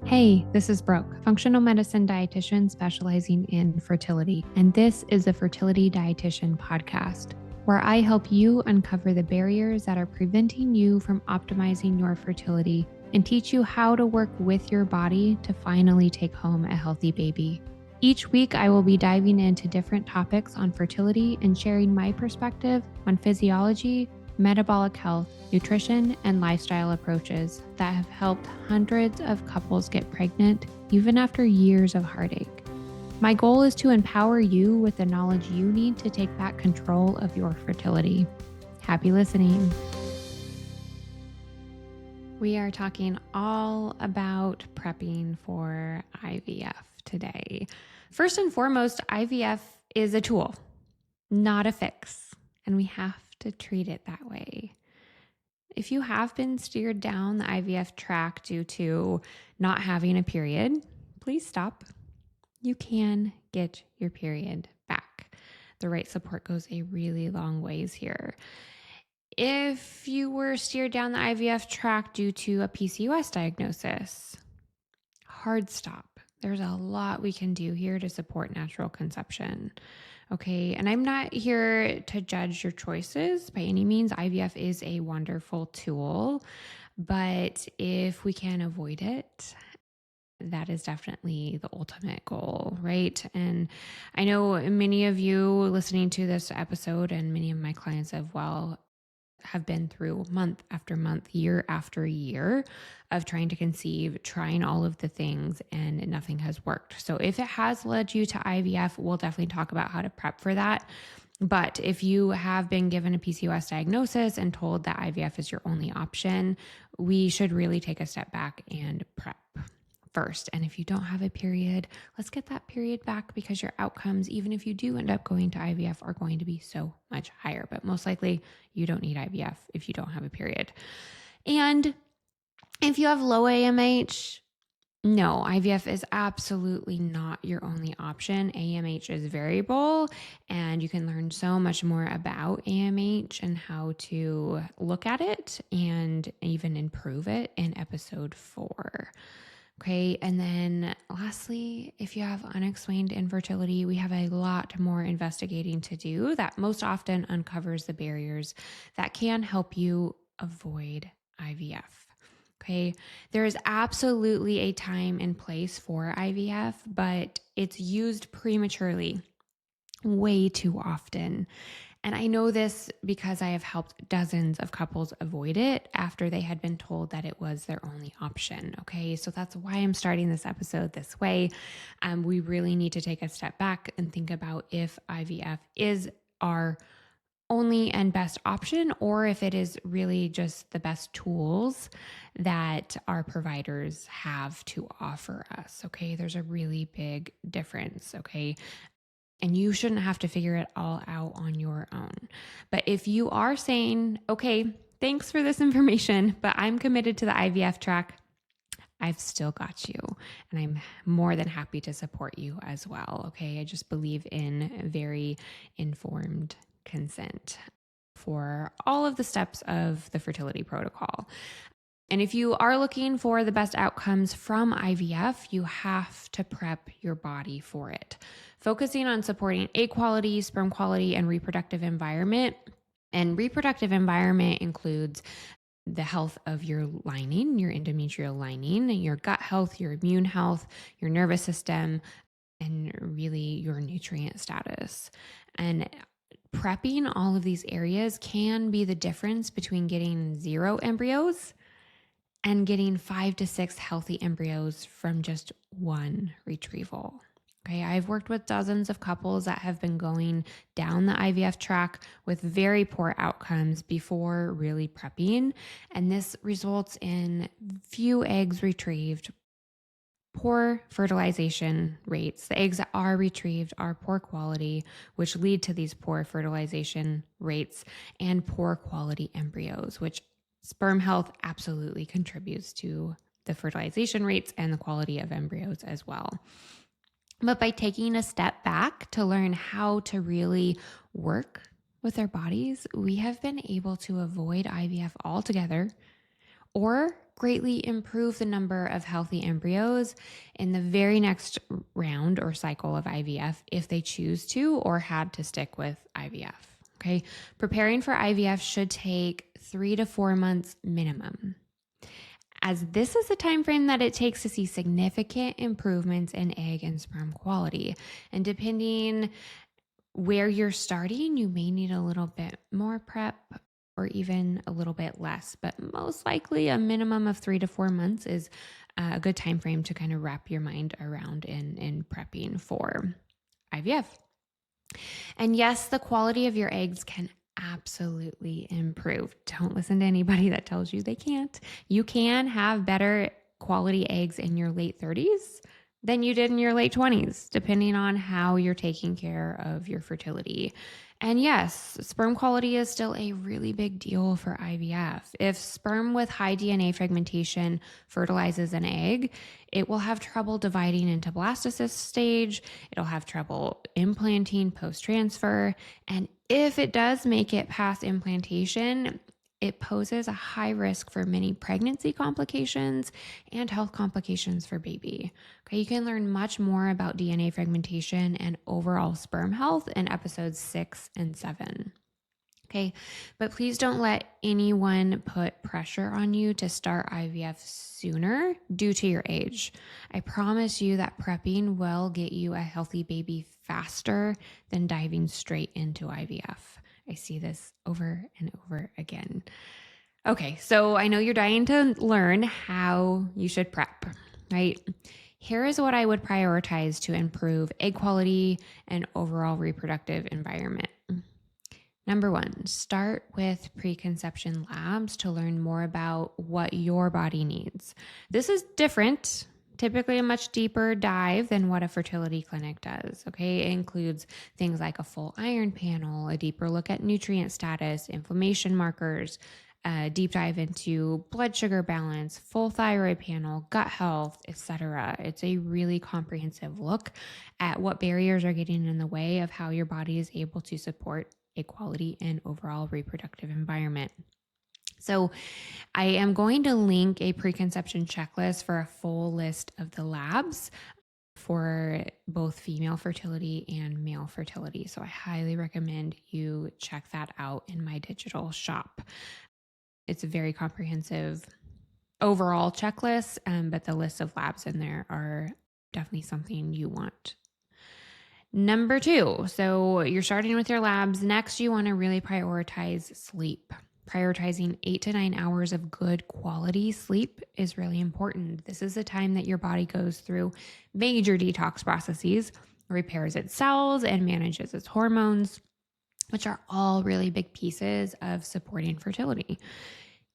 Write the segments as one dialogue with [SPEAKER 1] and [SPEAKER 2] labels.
[SPEAKER 1] Hey, this is Brooke, functional medicine dietitian specializing in fertility, and this is the Fertility Dietitian podcast, where I help you uncover the barriers that are preventing you from optimizing your fertility and teach you how to work with your body to finally take home a healthy baby. Each week, I will be diving into different topics on fertility and sharing my perspective on physiology, metabolic health, nutrition, and lifestyle approaches that have helped hundreds of couples get pregnant even after years of heartache. My goal is to empower you with the knowledge you need to take back control of your fertility. Happy listening. We are talking all about prepping for IVF today. First and foremost, IVF is a tool, not a fix, and we have to treat it that way. If you have been steered down the IVF track due to not having a period, please stop. You can get your period back. The right support goes a really long ways here. If you were steered down the IVF track due to a PCOS diagnosis, hard stop. There's a lot we can do here to support natural conception. Okay, and I'm not here to judge your choices by any means. IVF is a wonderful tool, but if we can avoid it, that is definitely the ultimate goal, right? And I know many of you listening to this episode and many of my clients as well have been through month after month, year after year of trying to conceive, trying all of the things, and nothing has worked. So if it has led you to IVF, we'll definitely talk about how to prep for that. But if you have been given a PCOS diagnosis and told that IVF is your only option, we should really take a step back and prep first. And if you don't have a period, let's get that period back, because your outcomes, even if you do end up going to IVF, are going to be so much higher. But most likely you don't need IVF if you don't have a period. And if you have low AMH, no, IVF is absolutely not your only option. AMH is variable, and you can learn so much more about AMH and how to look at it and even improve it in episode 4. Okay, and then lastly, if you have unexplained infertility, we have a lot more investigating to do that most often uncovers the barriers that can help you avoid IVF. Okay, there is absolutely a time and place for IVF, but it's used prematurely way too often. And I know this because I have helped dozens of couples avoid it after they had been told that it was their only option. Okay, so that's why I'm starting this episode this way. We really need to take a step back and think about if IVF is our only and best option, or if it is really just the best tools that our providers have to offer us. Okay, there's a really big difference. Okay. And you shouldn't have to figure it all out on your own. But if you are saying, okay, thanks for this information, but I'm committed to the IVF track, I've still got you. And I'm more than happy to support you as well. Okay. I just believe in very informed consent for all of the steps of the fertility protocol. And if you are looking for the best outcomes from IVF, you have to prep your body for it. Focusing on supporting egg quality, sperm quality, and reproductive environment. And reproductive environment includes the health of your lining, your endometrial lining, your gut health, your immune health, your nervous system, and really your nutrient status. And prepping all of these areas can be the difference between getting 0 embryos and getting 5 to 6 healthy embryos from just one retrieval. Okay, I've worked with dozens of couples that have been going down the IVF track with very poor outcomes before really prepping, and this results in few eggs retrieved, poor fertilization rates. The eggs that are retrieved are poor quality, which lead to these poor fertilization rates, and poor quality embryos, which sperm health absolutely contributes to the fertilization rates and the quality of embryos as well. But by taking a step back to learn how to really work with our bodies, we have been able to avoid IVF altogether or greatly improve the number of healthy embryos in the very next round or cycle of IVF if they choose to or had to stick with IVF. Okay. Preparing for IVF should take 3 to 4 months minimum, as this is the time frame that it takes to see significant improvements in egg and sperm quality. And depending where you're starting, you may need a little bit more prep or even a little bit less, but most likely a minimum of 3 to 4 months is a good time frame to kind of wrap your mind around in prepping for IVF. And yes, the quality of your eggs can absolutely improve. Don't listen to anybody that tells you they can't. You can have better quality eggs in your late 30s than you did in your late 20s, depending on how you're taking care of your fertility. And yes, sperm quality is still a really big deal for IVF. If sperm with high DNA fragmentation fertilizes an egg, it will have trouble dividing into blastocyst stage. It'll have trouble implanting post-transfer. And if it does make it past implantation, it poses a high risk for many pregnancy complications and health complications for baby. Okay, you can learn much more about DNA fragmentation and overall sperm health in episodes 6 and 7. Okay, but please don't let anyone put pressure on you to start IVF sooner due to your age. I promise you that prepping will get you a healthy baby faster than diving straight into IVF. I see this over and over again. Okay, so I know you're dying to learn how you should prep, right? Here is what I would prioritize to improve egg quality and overall reproductive environment. Number 1, start with preconception labs to learn more about what your body needs. This is different, typically a much deeper dive than what a fertility clinic does, okay? It includes things like a full iron panel, a deeper look at nutrient status, inflammation markers, a deep dive into blood sugar balance, full thyroid panel, gut health, etc. It's a really comprehensive look at what barriers are getting in the way of how your body is able to support a quality and overall reproductive environment. So I am going to link a preconception checklist for a full list of the labs for both female fertility and male fertility. So I highly recommend you check that out in my digital shop. It's a very comprehensive overall checklist, but the list of labs in there are definitely something you want. Number 2, so you're starting with your labs. Next, you want to really prioritize sleep. Prioritizing 8 to 9 hours of good quality sleep is really important. This is the time that your body goes through major detox processes, repairs its cells, and manages its hormones, which are all really big pieces of supporting fertility.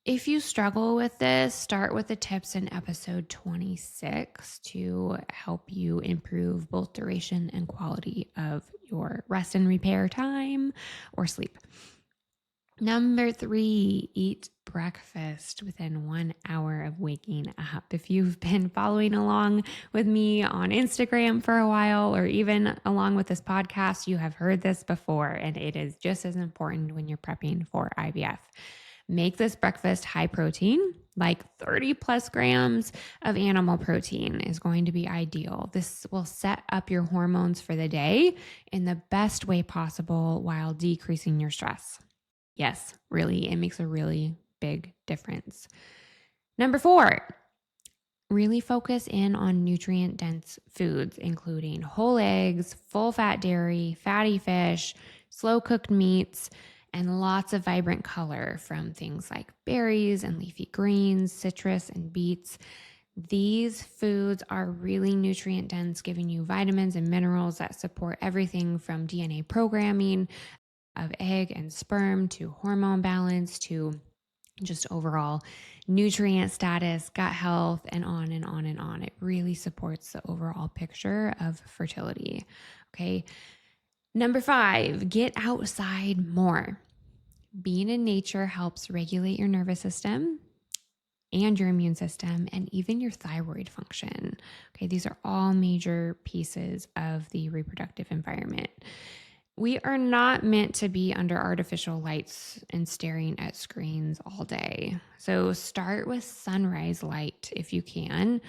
[SPEAKER 1] If you struggle with this, start with the tips in episode 26 to help you improve both duration and quality of your rest and repair time or sleep. Number 3, eat breakfast within 1 hour of waking up. If you've been following along with me on Instagram for a while, or even along with this podcast, you have heard this before, and it is just as important when you're prepping for IVF. Make this breakfast high protein, like 30 plus grams of animal protein is going to be ideal. This will set up your hormones for the day in the best way possible while decreasing your stress. Yes, really, it makes a really big difference. Number 4, really focus in on nutrient-dense foods, including whole eggs, full-fat dairy, fatty fish, slow-cooked meats, and lots of vibrant color from things like berries and leafy greens, citrus, and beets. These foods are really nutrient-dense, giving you vitamins and minerals that support everything from DNA programming of egg and sperm to hormone balance to just overall nutrient status, gut health, and on and on and on. It really supports the overall picture of fertility. Okay. Number 5, get outside more. Being in nature helps regulate your nervous system and your immune system and even your thyroid function. Okay, these are all major pieces of the reproductive environment. We are not meant to be under artificial lights and staring at screens all day. So start with sunrise light if you can.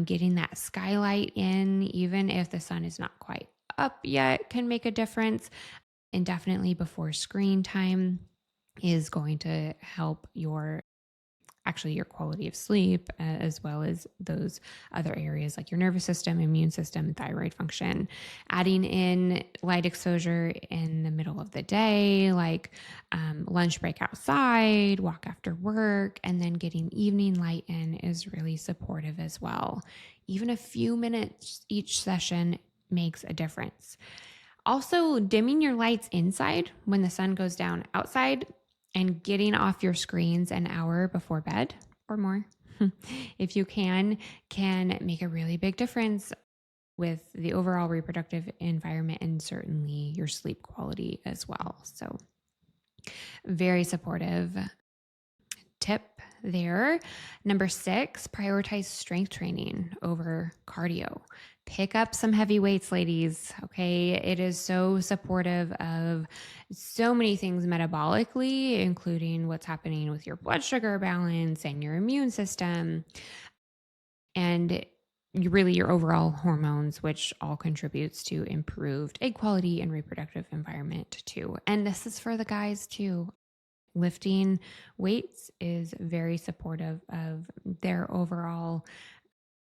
[SPEAKER 1] Getting that skylight in, even if the sun is not quite up yet, can make a difference. And definitely before screen time is going to help your quality of sleep, as well as those other areas like your nervous system, immune system, thyroid function. Adding in light exposure in the middle of the day, like lunch break outside, walk after work, and then getting evening light in is really supportive as well. Even a few minutes each session makes a difference. Also, dimming your lights inside when the sun goes down outside and getting off your screens an hour before bed or more, if you can make a really big difference with the overall reproductive environment and certainly your sleep quality as well. So, very supportive tip there. Number 6, prioritize strength training over cardio. Pick up some heavy weights, ladies. Okay. It is so supportive of so many things metabolically, including what's happening with your blood sugar balance and your immune system, and really your overall hormones, which all contributes to improved egg quality and reproductive environment too. And this is for the guys too. Lifting weights is very supportive of their overall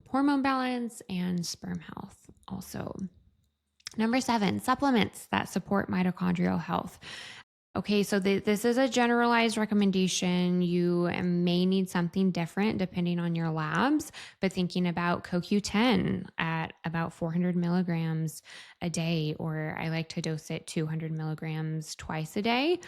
[SPEAKER 1] hormone balance and sperm health also. Number 7, supplements that support mitochondrial health. Okay, so this is a generalized recommendation. You may need something different depending on your labs, but thinking about CoQ10 at about 400 milligrams a day, or I like to dose it 200 milligrams twice a day.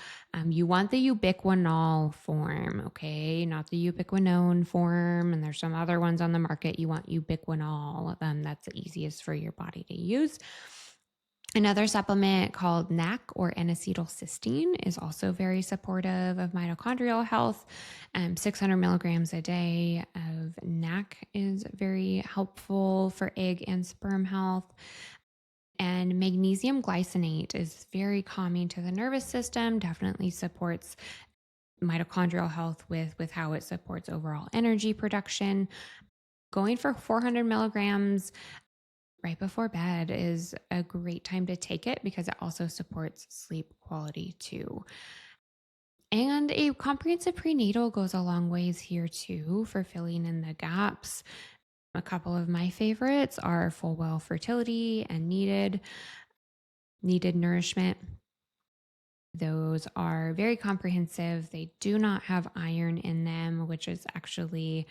[SPEAKER 1] You want the ubiquinol form, okay, not the ubiquinone form. And there's some other ones on the market. You want ubiquinol. That's the easiest for your body to use. Another supplement called NAC or N-acetylcysteine is also very supportive of mitochondrial health. 600 milligrams a day of NAC is very helpful for egg and sperm health. And magnesium glycinate is very calming to the nervous system, definitely supports mitochondrial health with how it supports overall energy production. Going for 400 milligrams right before bed is a great time to take it because it also supports sleep quality too. And a comprehensive prenatal goes a long ways here too for filling in the gaps. A couple of my favorites are Full Well Fertility and Needed Nourishment. Those are very comprehensive. They do not have iron in them, which is actually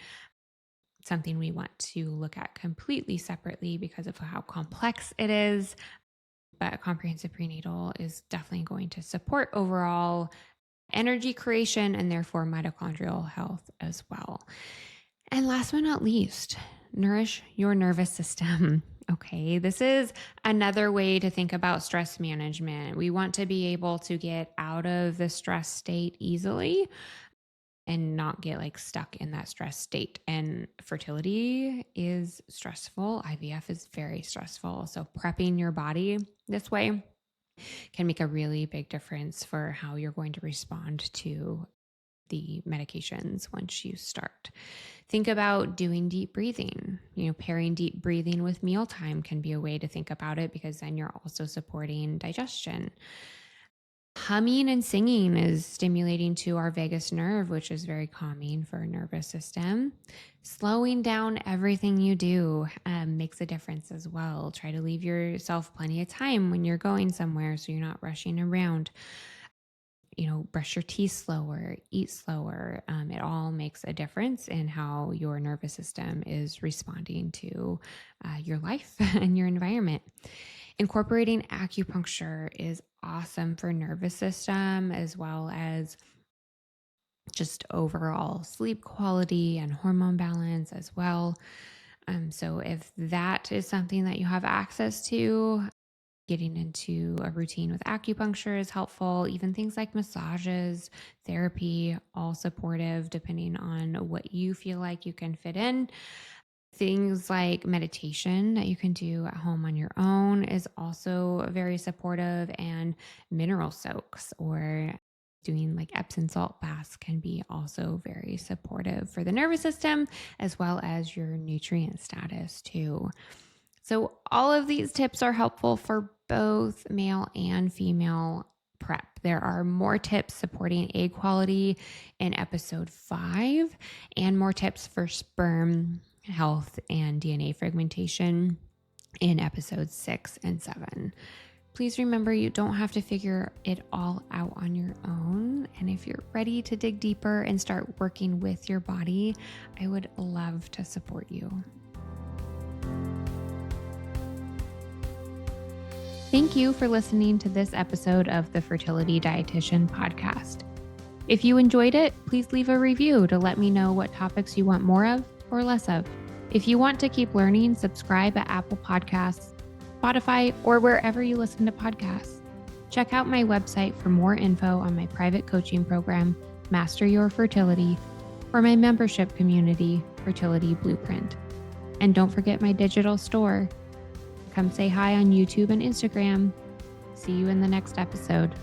[SPEAKER 1] something we want to look at completely separately because of how complex it is. But comprehensive prenatal is definitely going to support overall energy creation and therefore mitochondrial health as well. And last but not least, nourish your nervous system. Okay, this is another way to think about stress management. We want to be able to get out of the stress state easily and not get stuck in that stress state. And fertility is stressful. IVF is very stressful. So prepping your body this way can make a really big difference for how you're going to respond to the medications once you start. Think about doing deep breathing. Pairing deep breathing with mealtime can be a way to think about it because then you're also supporting digestion. Humming and singing is stimulating to our vagus nerve, which is very calming for our nervous system. Slowing down everything you do makes a difference as well. Try to leave yourself plenty of time when you're going somewhere so you're not rushing around. Brush your teeth slower, eat slower. It all makes a difference in how your nervous system is responding to your life and your environment. Incorporating acupuncture is awesome for nervous system as well as just overall sleep quality and hormone balance as well. So if that is something that you have access to, getting into a routine with acupuncture is helpful. Even things like massages, therapy, all supportive depending on what you feel like you can fit in. Things like meditation that you can do at home on your own is also very supportive, and mineral soaks or doing like Epsom salt baths can be also very supportive for the nervous system as well as your nutrient status too. So all of these tips are helpful for both male and female prep. There are more tips supporting egg quality in episode 5 and more tips for sperm health and DNA fragmentation in episodes 6 and 7. Please remember, you don't have to figure it all out on your own. And if you're ready to dig deeper and start working with your body, I would love to support you. Thank you for listening to this episode of the Fertility Dietitian podcast. If you enjoyed it, please leave a review to let me know what topics you want more of or less of. If you want to keep learning, subscribe at Apple Podcasts, Spotify, or wherever you listen to podcasts. Check out my website for more info on my private coaching program, Master Your Fertility, or my membership community, Fertility Blueprint. And don't forget my digital store. Come say hi on YouTube and Instagram. See you in the next episode.